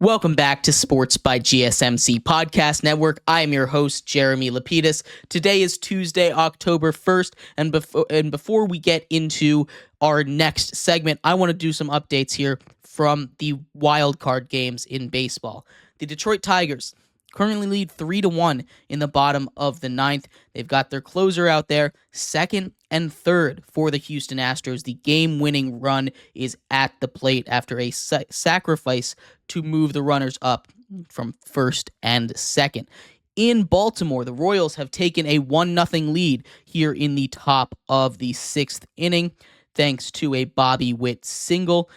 Welcome back to Sports by GSMC Podcast Network. I am your host, Jeremy Lapidus. Today is Tuesday, October 1st, and before we get into our next segment, I want to do some updates here from the wild card games in baseball. The Detroit Tigers currently lead 3-1 in the bottom of the ninth. They've got their closer out there, second and third for the Houston Astros. The game-winning run is at the plate after a sacrifice to move the runners up from first and second. In Baltimore, the Royals have taken a 1-0 lead here in the top of the sixth inning, thanks to a Bobby Witt single.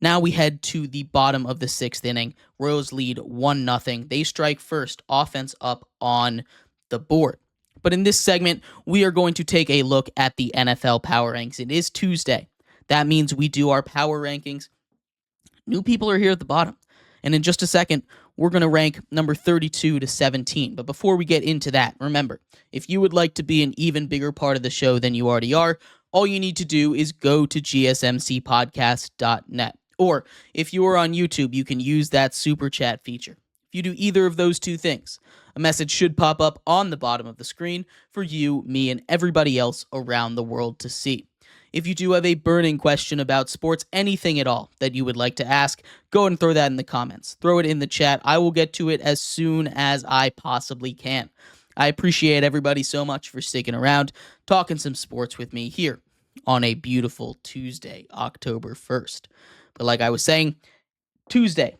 Now we head to the bottom of the sixth inning. Royals lead 1-0. They strike first, offense up on the board. But in this segment, we are going to take a look at the NFL Power Rankings. It is Tuesday. That means we do our Power Rankings. New people are here at the bottom. And in just a second, we're going to rank number 32 to 17. But before we get into that, remember, if you would like to be an even bigger part of the show than you already are, all you need to do is go to gsmcpodcast.net. Or if you are on YouTube, you can use that super chat feature. If you do either of those two things, a message should pop up on the bottom of the screen for you, me, and everybody else around the world to see. If you do have a burning question about sports, anything at all that you would like to ask, go ahead and throw that in the comments. Throw it in the chat. I will get to it as soon as I possibly can. I appreciate everybody so much for sticking around, talking some sports with me here on a beautiful Tuesday, October 1st. But like I was saying, Tuesday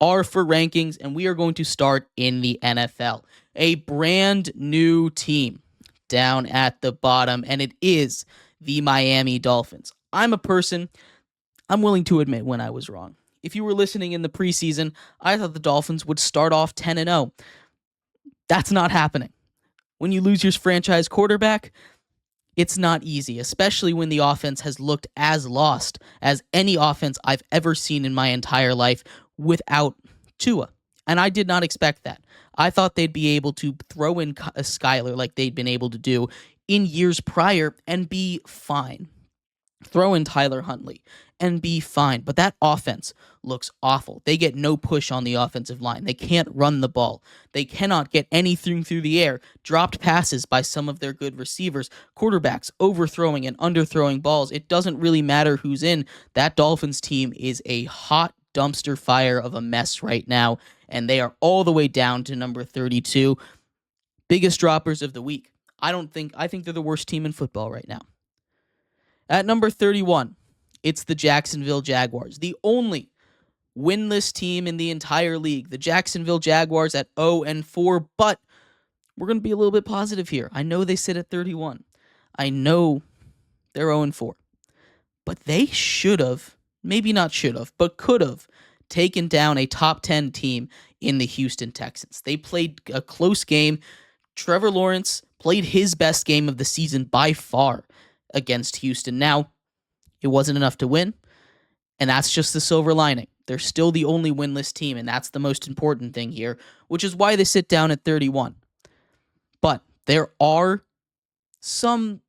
are for rankings, and we are going to start in the NFL. A brand new team down at the bottom, and it is the Miami Dolphins. I'm willing to admit when I was wrong. If you were listening in the preseason, I thought the Dolphins would start off 10-0. That's not happening. When you lose your franchise quarterback, it's not easy, especially when the offense has looked as lost as any offense I've ever seen in my entire life without Tua. And I did not expect that. I thought they'd be able to throw in Skyler like they'd been able to do in years prior and be fine. Throw in Tyler Huntley and be fine. But that offense looks awful. They get no push on the offensive line. They can't run the ball. They cannot get anything through the air. Dropped passes by some of their good receivers. Quarterbacks overthrowing and underthrowing balls. It doesn't really matter who's in. That Dolphins team is a hot dumpster fire of a mess right now, and they are all the way down to number 32. Biggest droppers of the week. I think they're the worst team in football right now. At number 31, it's the Jacksonville Jaguars, the only winless team in the entire league. The Jacksonville Jaguars at 0-4, but we're going to be a little bit positive here. I know they sit at 31. I know they're 0-4, but they should have, maybe not should have, but could have taken down a top 10 team in the Houston Texans. They played a close game. Trevor Lawrence played his best game of the season by far against Houston. Now, it wasn't enough to win, and that's just the silver lining. They're still the only winless team, and that's the most important thing here, which is why they sit down at 31. But there are some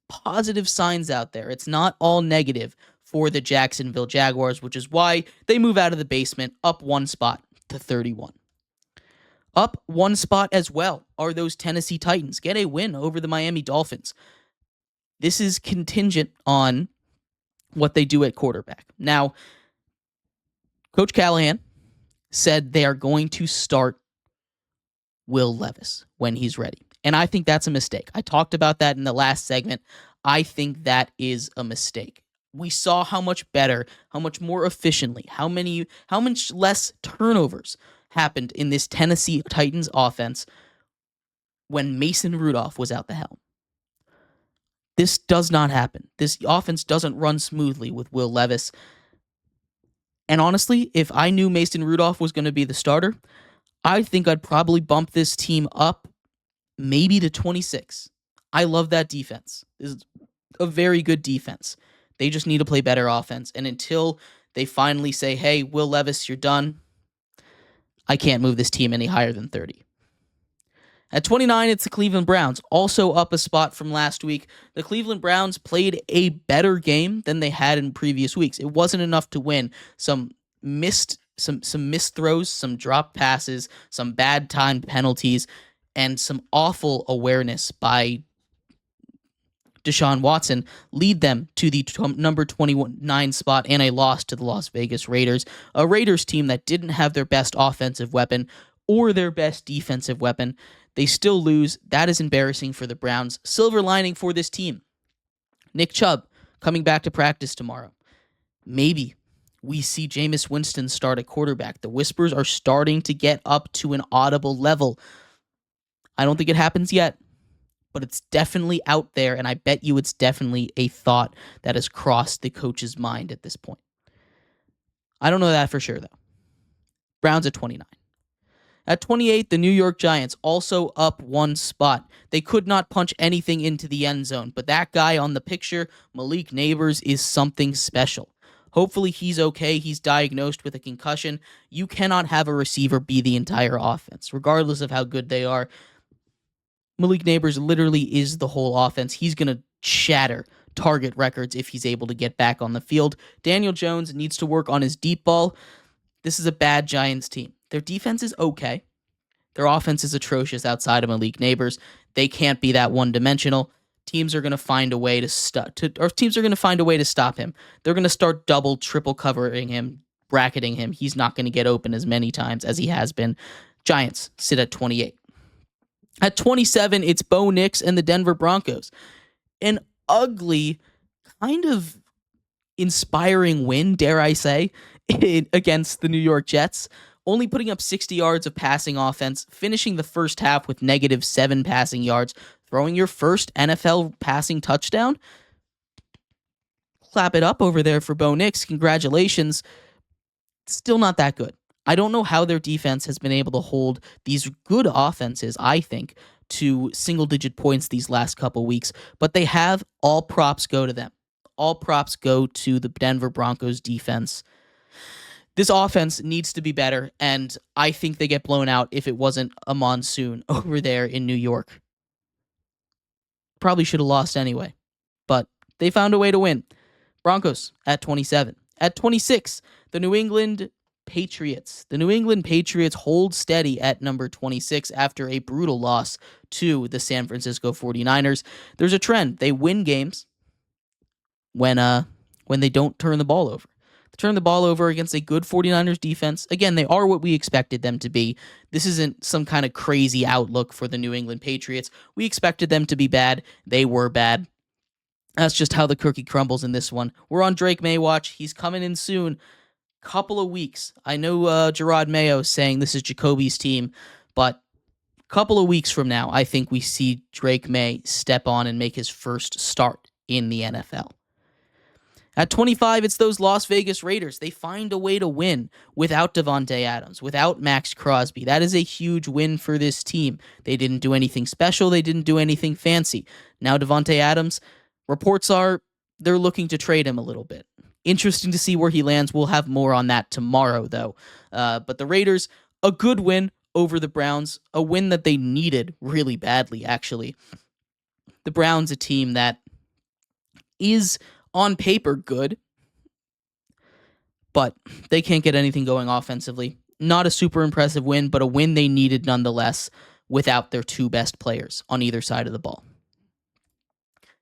positive signs out there. It's not all negative for the Jacksonville Jaguars, which is why they move out of the basement up one spot to 31. Up one spot as well are those Tennessee Titans. Get a win over the Miami Dolphins. This is contingent on what they do at quarterback. Now, Coach Callahan said they are going to start Will Levis when he's ready. And I think that's a mistake. I talked about that in the last segment. I think that is a mistake. We saw how much better, how much more efficiently, how much less turnovers happened in this Tennessee Titans offense when Mason Rudolph was at the helm. This does not happen. This offense doesn't run smoothly with Will Levis. And honestly, if I knew Mason Rudolph was going to be the starter, I think I'd probably bump this team up maybe to 26. I love that defense. This is a very good defense. They just need to play better offense. And until they finally say, hey, Will Levis, you're done, I can't move this team any higher than 30. At 29, it's the Cleveland Browns, also up a spot from last week. The Cleveland Browns played a better game than they had in previous weeks. It wasn't enough to win. Some some missed throws, some dropped passes, some bad timed penalties, and some awful awareness by Deshaun Watson lead them to the number 29 spot and a loss to the Las Vegas Raiders, a Raiders team that didn't have their best offensive weapon or their best defensive weapon. They still lose. That is embarrassing for the Browns. Silver lining for this team: Nick Chubb coming back to practice tomorrow. Maybe we see Jameis Winston start at quarterback. The whispers are starting to get up to an audible level. I don't think it happens yet, but it's definitely out there, and I bet you it's definitely a thought that has crossed the coach's mind at this point. I don't know that for sure, though. Browns at 29. At 28, the New York Giants also up one spot. They could not punch anything into the end zone, but that guy on the picture, Malik Neighbors, is something special. Hopefully he's okay. He's diagnosed with a concussion. You cannot have a receiver be the entire offense, regardless of how good they are. Malik Neighbors literally is the whole offense. He's going to shatter target records if he's able to get back on the field. Daniel Jones needs to work on his deep ball. This is a bad Giants team. Their defense is okay. Their offense is atrocious outside of Malik Neighbors. They can't be that one-dimensional. Teams are going to find a way to stop him. They're going to start double, triple covering him, bracketing him. He's not going to get open as many times as he has been. Giants sit at 28. At 27, it's Bo Nix and the Denver Broncos. An ugly, kind of inspiring win, dare I say, against the New York Jets. Only putting up 60 yards of passing offense, finishing the first half with -7 passing yards, throwing your first NFL passing touchdown. Clap it up over there for Bo Nix. Congratulations. Still not that good. I don't know how their defense has been able to hold these good offenses, I think, to single-digit points these last couple weeks, but they have. All props go to them. All props go to the Denver Broncos defense. This offense needs to be better, and I think they get blown out if it wasn't a monsoon over there in New York. Probably should have lost anyway, but they found a way to win. Broncos at 27. At 26, the New England Patriots. The New England Patriots hold steady at number 26 after a brutal loss to the San Francisco 49ers. There's a trend. They win games when they don't turn the ball over. They turn the ball over against a good 49ers defense. Again, they are what we expected them to be. This isn't some kind of crazy outlook for the New England Patriots. We expected them to be bad. They were bad. That's just how the cookie crumbles in this one. We're on Drake May watch. He's coming in soon. Couple of weeks. I know Gerard Mayo saying this is Jacoby's team, but a couple of weeks from now, I think we see Drake May step on and make his first start in the NFL. At 25, it's those Las Vegas Raiders. They find a way to win without Davante Adams, without Max Crosby. That is a huge win for this team. They didn't do anything special. They didn't do anything fancy. Now Davante Adams, reports are they're looking to trade him a little bit. Interesting to see where he lands. We'll have more on that tomorrow, though. But the Raiders, a good win over the Browns, a win that they needed really badly, actually. The Browns, a team that is on paper good, but they can't get anything going offensively. Not a super impressive win, but a win they needed nonetheless without their two best players on either side of the ball.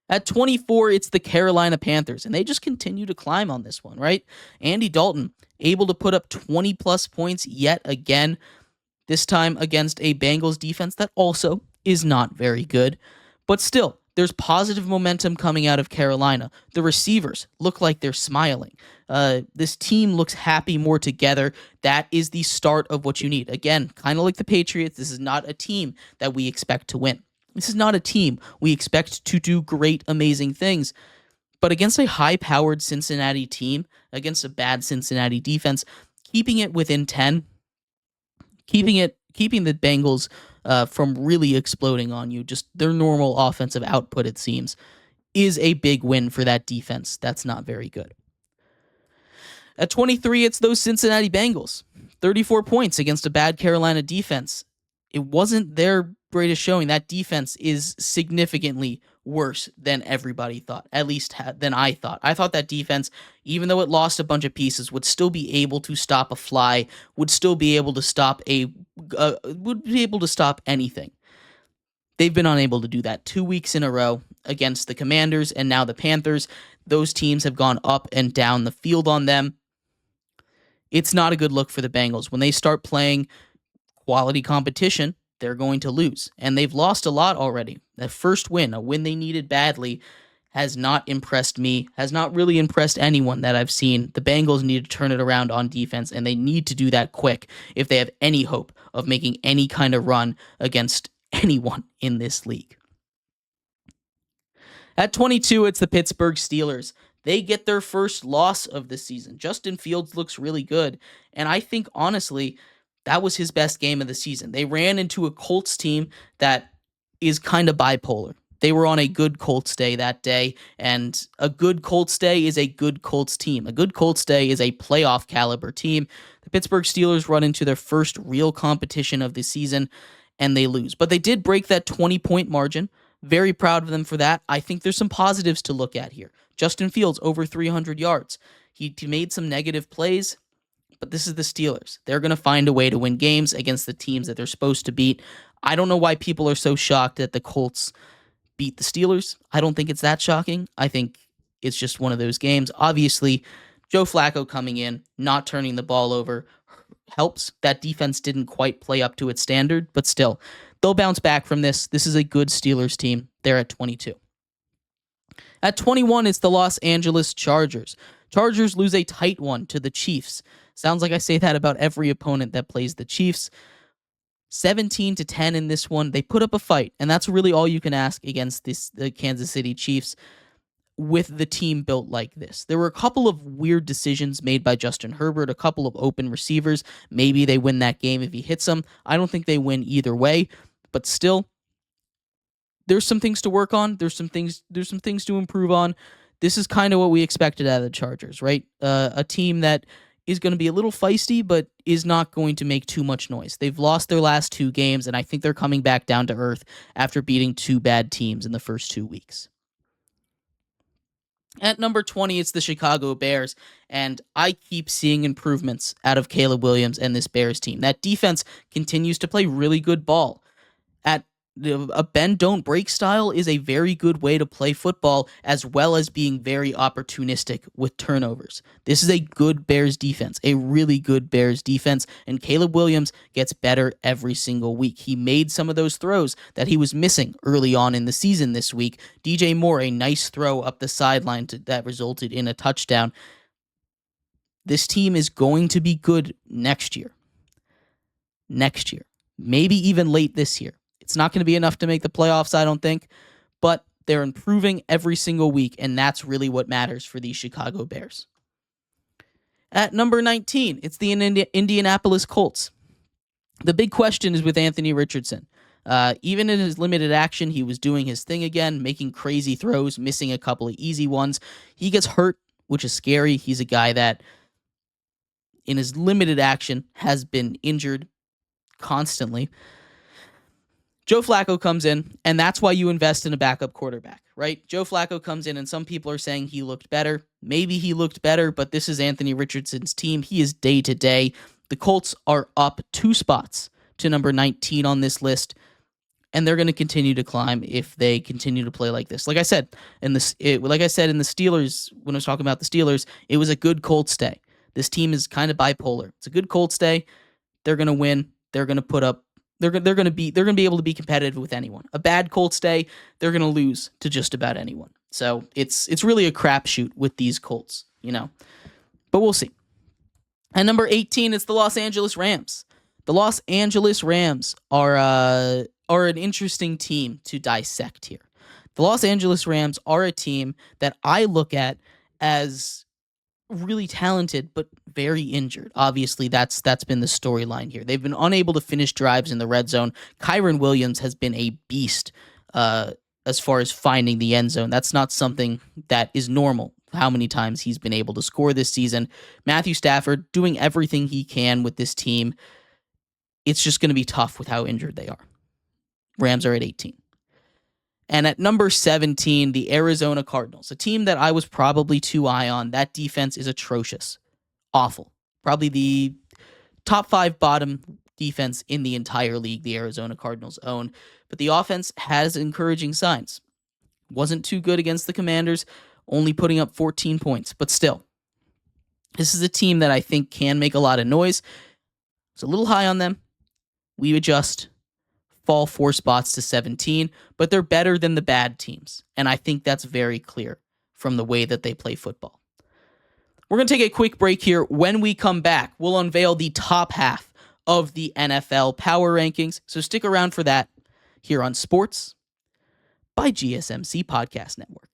At 24, it's the Carolina Panthers, and they just continue to climb on this one, right? Andy Dalton able to put up 20-plus points yet again, this time against a Bengals defense that also is not very good. But still, there's positive momentum coming out of Carolina. The receivers look like they're smiling. This team looks happy, more together. That is the start of what you need. Again, kind of like the Patriots, this is not a team that we expect to win. This is not a team we expect to do great, amazing things. But against a high-powered Cincinnati team, against a bad Cincinnati defense, keeping it within 10, keeping the Bengals from really exploding on you, just their normal offensive output, it seems, is a big win for that defense. That's not very good. At 23, it's those Cincinnati Bengals. 34 points against a bad Carolina defense. It wasn't their greatest showing. That defense is significantly worse than everybody thought, at least than I thought. I thought that defense, even though it lost a bunch of pieces, would still be able to stop a fly, would still be able to stop anything. They've been unable to do that 2 weeks in a row against the Commanders and now the Panthers. Those teams have gone up and down the field on them. It's not a good look for the Bengals. When they start playing quality competition, they're going to lose. And they've lost a lot already. That first win, a win they needed badly, has not impressed me, has not really impressed anyone that I've seen. The Bengals need to turn it around on defense, and they need to do that quick if they have any hope of making any kind of run against anyone in this league. At 22, it's the Pittsburgh Steelers. They get their first loss of the season. Justin Fields looks really good, and I think, honestly, that was his best game of the season. They ran into a Colts team that is kind of bipolar. They were on a good Colts day that day, and a good Colts day is a good Colts team. A good Colts day is a playoff caliber team. The Pittsburgh Steelers run into their first real competition of the season, and they lose. But they did break that 20-point margin. Very proud of them for that. I think there's some positives to look at here. Justin Fields, over 300 yards. He made some negative plays, but this is the Steelers. They're going to find a way to win games against the teams that they're supposed to beat. I don't know why people are so shocked that the Colts beat the Steelers. I don't think it's that shocking. I think it's just one of those games. Obviously, Joe Flacco coming in, not turning the ball over, helps. That defense didn't quite play up to its standard, but still, they'll bounce back from this. This is a good Steelers team. They're at 22. At 21, it's the Los Angeles Chargers. Chargers lose a tight one to the Chiefs. Sounds like I say that about every opponent that plays the Chiefs. 17-10 in this one. They put up a fight, and that's really all you can ask against the Kansas City Chiefs with the team built like this. There were a couple of weird decisions made by Justin Herbert, a couple of open receivers. Maybe they win that game if he hits them. I don't think they win either way, but still, there's some things to work on. There's some things to improve on. This is kind of what we expected out of the Chargers, right? A team that is going to be a little feisty, but is not going to make too much noise. They've lost their last 2 games, and I think they're coming back down to earth after beating 2 bad teams in the first 2 weeks. At number 20, it's the Chicago Bears, and I keep seeing improvements out of Caleb Williams and this Bears team. That defense continues to play really good ball. A bend, don't break style is a very good way to play football, as well as being very opportunistic with turnovers. This is a good Bears defense, a really good Bears defense, and Caleb Williams gets better every single week. He made some of those throws that he was missing early on in the season this week. DJ Moore, a nice throw up the sideline that resulted in a touchdown. This team is going to be good next year. Maybe even late this year. It's not going to be enough to make the playoffs, I don't think, but they're improving every single week, and that's really what matters for the Chicago Bears. At number 19, it's the Indianapolis Colts. The big question is with Anthony Richardson. Even in his limited action, he was doing his thing again, making crazy throws, missing a couple of easy ones. He gets hurt, which is scary. He's a guy that, in his limited action, has been injured constantly. Joe Flacco comes in, and that's why you invest in a backup quarterback, right? Joe Flacco comes in, and some people are saying he looked better. Maybe he looked better, but this is Anthony Richardson's team. He is day-to-day. The Colts are up 2 spots to number 19 on this list, and they're going to continue to climb if they continue to play like this. Like I said in the Steelers, when I was talking about the Steelers, it was a good Colts day. This team is kind of bipolar. It's a good Colts day. They're going to win. They're going to put up. They're going to be able to be competitive with anyone. A bad Colts day, they're going to lose to just about anyone. So it's really a crapshoot with these Colts, But we'll see. At number 18, it's the Los Angeles Rams. The Los Angeles Rams are an interesting team to dissect here. The Los Angeles Rams are a team that I look at as really talented, but very injured. Obviously, that's been the storyline here. They've been unable to finish drives in the red zone. Kyren Williams has been a beast as far as finding the end zone. That's not something that is normal, how many times he's been able to score this season. Matthew Stafford doing everything he can with this team. It's just going to be tough with how injured they are. Rams are at 18. And at number 17, the Arizona Cardinals, a team that I was probably too high on. That defense is atrocious. Awful. Probably the top 5 bottom defense in the entire league the Arizona Cardinals own. But the offense has encouraging signs. Wasn't too good against the Commanders, only putting up 14 points. But still, this is a team that I think can make a lot of noise. It's a little high on them. We adjust, fall 4 spots to 17, but they're better than the bad teams. And I think that's very clear from the way that they play football. We're going to take a quick break here. When we come back, we'll unveil the top half of the NFL Power Rankings. So stick around for that here on Sports by GSMC Podcast Network.